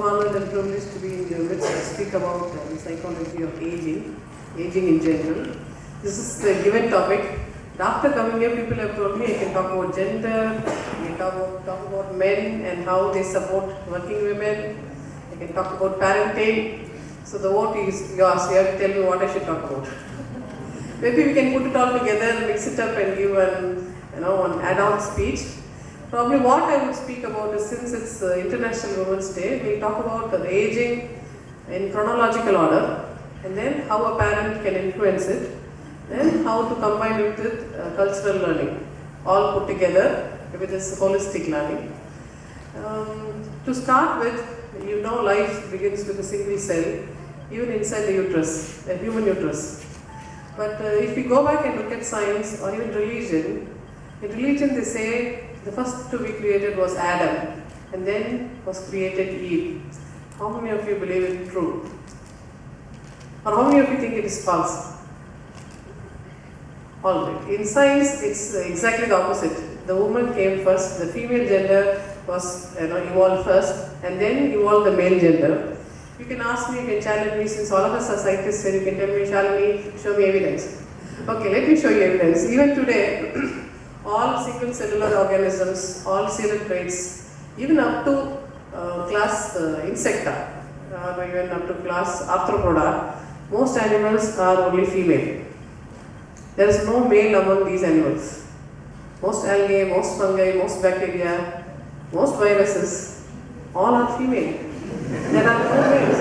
honored and privileged to be in your midst to speak about the psychology of aging in general. This is the given topic. After coming here, people have told me I can talk about gender, I can talk about men and how they support working women, I can talk about parenting. So the vote is yours. You have to tell me what I should talk about. Maybe we can put it all together, mix it up and give an add-on speech. Probably what I would speak about is, since it's International Women's Day, we'll talk about the aging in chronological order, and then how a parent can influence it, then how to combine it with cultural learning, all put together with this holistic learning. To start with, life begins with a single cell, even inside the uterus, a human uterus. But if we go back and look at science or even religion, in religion they say the first to be created was Adam, and then was created Eve. How many of you believe it true? Or how many of you think it is false? Alright. In science, it's exactly the opposite. The woman came first, the female gender was evolved first, and then evolved the male gender. You can ask me, you can challenge me, since all of us are scientists, and you can tell me, Shalini, show me evidence. Okay, let me show you evidence. Even today, all single cellular organisms, all serum traits, even up to class Insecta, or even up to class Arthropoda, most animals are only female. There is no male among these animals. Most algae, most fungi, most bacteria, most viruses, all are female. There are no males.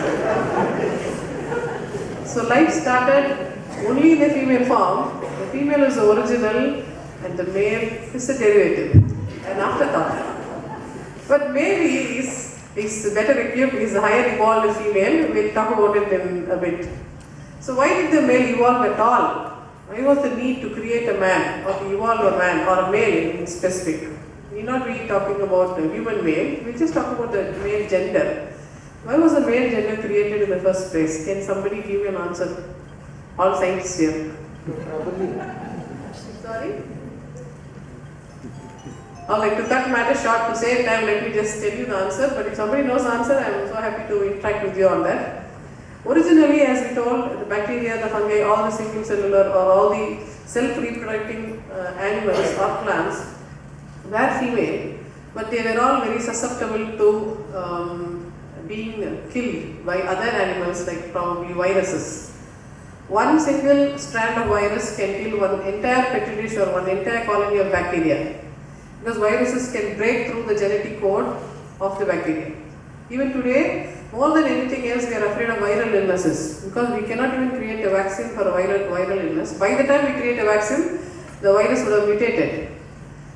So life started only in the female form. The female is the original and the male is a derivative, an afterthought. But maybe is better equipped, is a higher evolved female. We'll talk about it in a bit. So why did the male evolve at all? Why was the need to create a man, or to evolve a man, or a male in specific? We're not really talking about the human male, we'll just talk about the male gender. Why was the male gender created in the first place? Can somebody give me an answer? All scientists here. Sorry? Okay, to cut matters short, to save time, let me just tell you the answer. But if somebody knows the answer, I am so happy to interact with you on that. Originally, as we told, the bacteria, the fungi, all the single cellular or all the self-reproducing animals or plants were female, but they were all very susceptible to being killed by other animals, like probably viruses. One single strand of virus can kill one entire petri dish or one entire colony of bacteria, because viruses can break through the genetic code of the bacteria. Even today, more than anything else, we are afraid of viral illnesses, because we cannot even create a vaccine for a viral illness. By the time we create a vaccine, the virus would have mutated.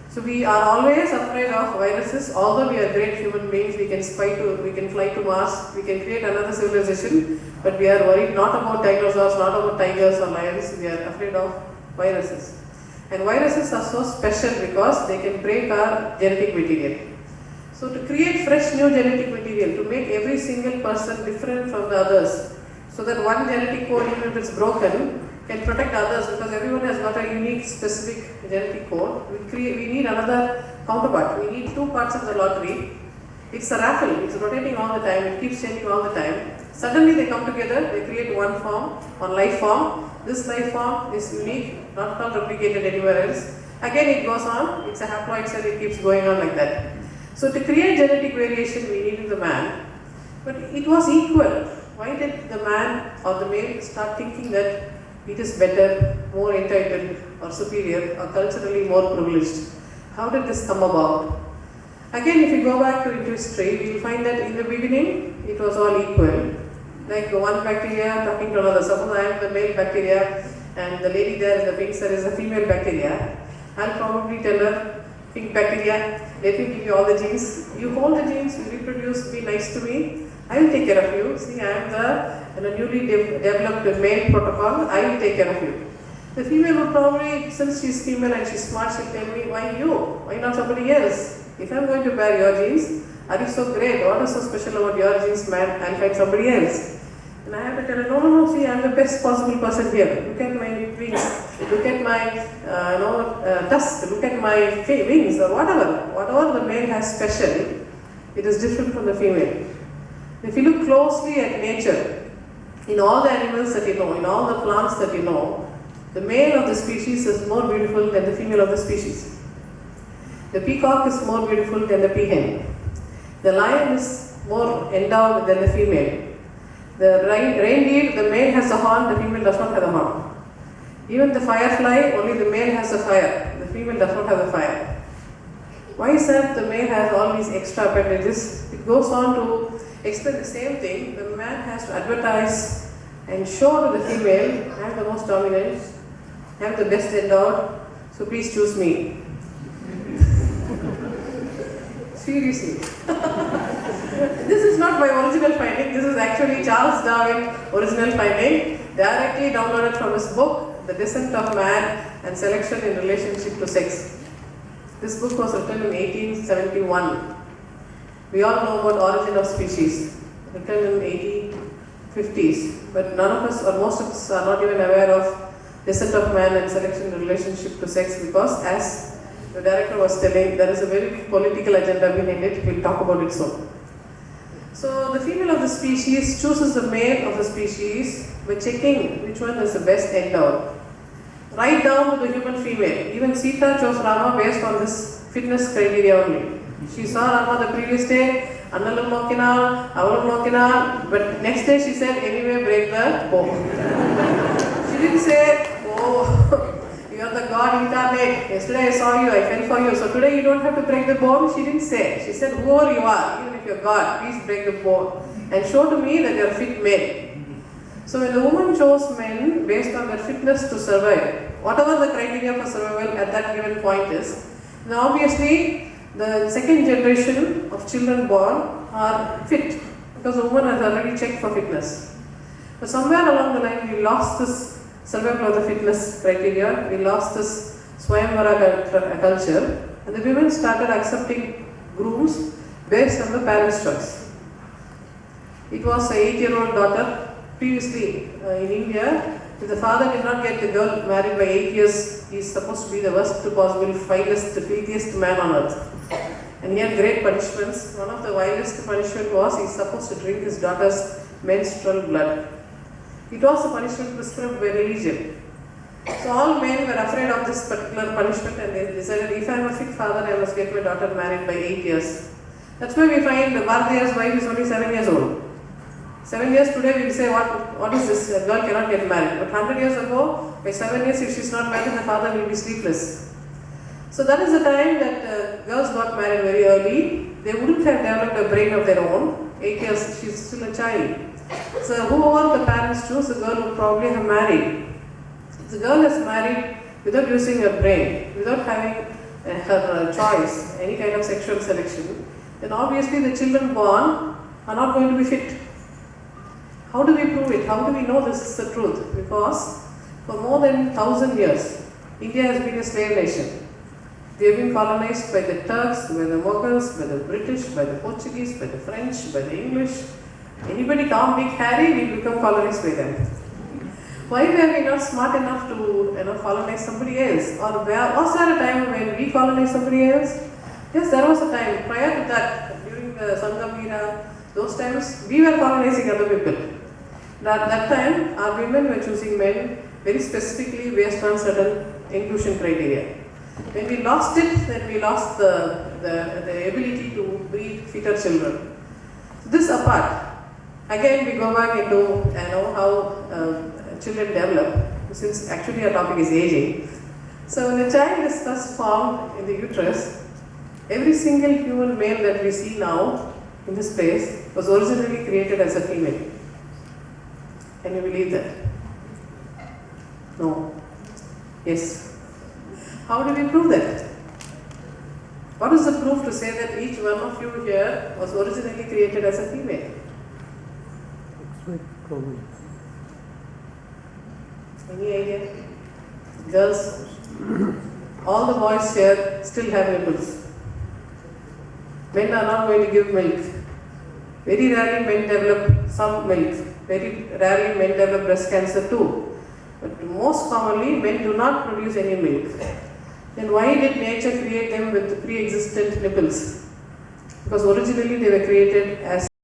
So we are always afraid of viruses. Although we are great human beings, we can fly to Mars, we can create another civilization, but we are worried not about dinosaurs, not about tigers or lions. We are afraid of viruses. And viruses are so special because they can break our genetic material. So to create fresh new genetic material, to make every single person different from the others, so that one genetic code, even if it's broken, can protect others, because everyone has got a unique specific genetic code. We need another counterpart. We need two parts of the lottery. It's a raffle, it's rotating all the time, it keeps changing all the time. Suddenly they come together, they create one life form. This life form is unique, not replicated anywhere else. Again it goes on, it's a haploid cell, it keeps going on like that. So to create genetic variation, we needed the man, but it was equal. Why did the man or the male start thinking that it is better, more entitled or superior or culturally more privileged? How did this come about? Again, if we go back to history, we will find that in the beginning, it was all equal. Like one bacteria talking to another. Suppose I am the male bacteria and the lady there in the pink cell is a female bacteria. I'll probably tell her, pink bacteria, let me give you all the genes. You hold the genes, you reproduce, be nice to me. I will take care of you. See, I am the newly developed male protocol. I will take care of you. The female would probably, since she is female and she is smart, she will tell me, why you? Why not somebody else? If I am going to bear your genes, are you so great? What is so special about your genes, man? I'll find somebody else. And I have to tell her, no, see, I am the best possible person here. Look at my wings, look at my tusk, look at my wings or whatever. Whatever the male has special, it is different from the female. If you look closely at nature, in all the animals that you know, in all the plants that you know, the male of the species is more beautiful than the female of the species. The peacock is more beautiful than the peahen. The lion is more endowed than the female. The reindeer, the male has a horn, the female does not have a horn. Even the firefly, only the male has a fire, the female does not have a fire. Why is that the male has all these extra appendages? It goes on to explain the same thing. The man has to advertise and show to the female, I am the most dominant, I am the best endowed, so please choose me. Seriously. This is not my original finding, this is actually Charles Darwin's original finding, directly downloaded from his book, The Descent of Man and Selection in Relationship to Sex. This book was written in 1871. We all know about Origin of Species, written in 1850s, but none of us or most of us are not even aware of Descent of Man and Selection in Relationship to Sex, because as the director was telling, there is a very political agenda behind it. We'll talk about it soon. So the female of the species chooses the male of the species by checking which one is the best endowed. Right down to the human female. Even Sita chose Rama based on this fitness criteria only. She saw Rama the previous day, Annalum Nokina, Avalum Nokina, but next day she said, anyway, break the bow. She didn't say, oh, you are the God incarnate. Yesterday I saw you, I fell for you. So today you don't have to break the bone. She didn't say. She said, whoever you are, even if you are God, please break the bone and show to me that you are a fit male. So when the woman chose men based on their fitness to survive, whatever the criteria for survival at that given point is, now obviously the second generation of children born are fit because the woman has already checked for fitness. But somewhere along the line we lost this survival of the fitness criteria, we lost this Swayamvara culture, and the women started accepting grooms based on the parents' choice. It was an 8-year-old daughter. Previously in India, if the father did not get the girl married by 8 years, he is supposed to be the worst possible, vilest, filthiest man on earth. And he had great punishments. One of the vilest punishment was he is supposed to drink his daughter's menstrual blood. It was a punishment prescribed by religion. So all men were afraid of this particular punishment and they decided, if I am a fit father, I must get my daughter married by 8 years. That's why we find Bharatiya's wife is only 7 years old. 7 years today we will say, what is this, a girl cannot get married. But 100 years ago, by 7 years if she is not married, the father will be sleepless. So that is the time that girls got married very early. They wouldn't have developed a brain of their own. 8 years, she is still a child. So whoever the parents choose, the girl would probably have married. If the girl is married without using her brain, without having her choice, any kind of sexual selection, then obviously the children born are not going to be fit. How do we prove it? How do we know this is the truth? Because for more than 1,000 years, India has been a slave nation. They have been colonized by the Turks, by the Mughals, by the British, by the Portuguese, by the French, by the English. Anybody, Tom, Dick, Harry, we become colonized by them. Why were we not smart enough to colonize somebody else? Or was there a time when we colonized somebody else? Yes, there was a time. Prior to that, during the Sangam era, those times, we were colonizing other people. At that time, our women were choosing men very specifically based on certain inclusion criteria. When we lost it, then we lost the ability to breed fitter children. This apart, again we go back into how children develop, since actually our topic is aging. So when the child is thus formed in the uterus, every single human male that we see now in this place was originally created as a female. Can you believe that? No. Yes. How do we prove that? What is the proof to say that each one of you here was originally created as a female? Any idea? Girls, all the boys here still have nipples. Men are not going to give milk. Very rarely men develop some milk. Very rarely men develop breast cancer too. But most commonly men do not produce any milk. Then why did nature create them with pre-existent nipples? Because originally they were created as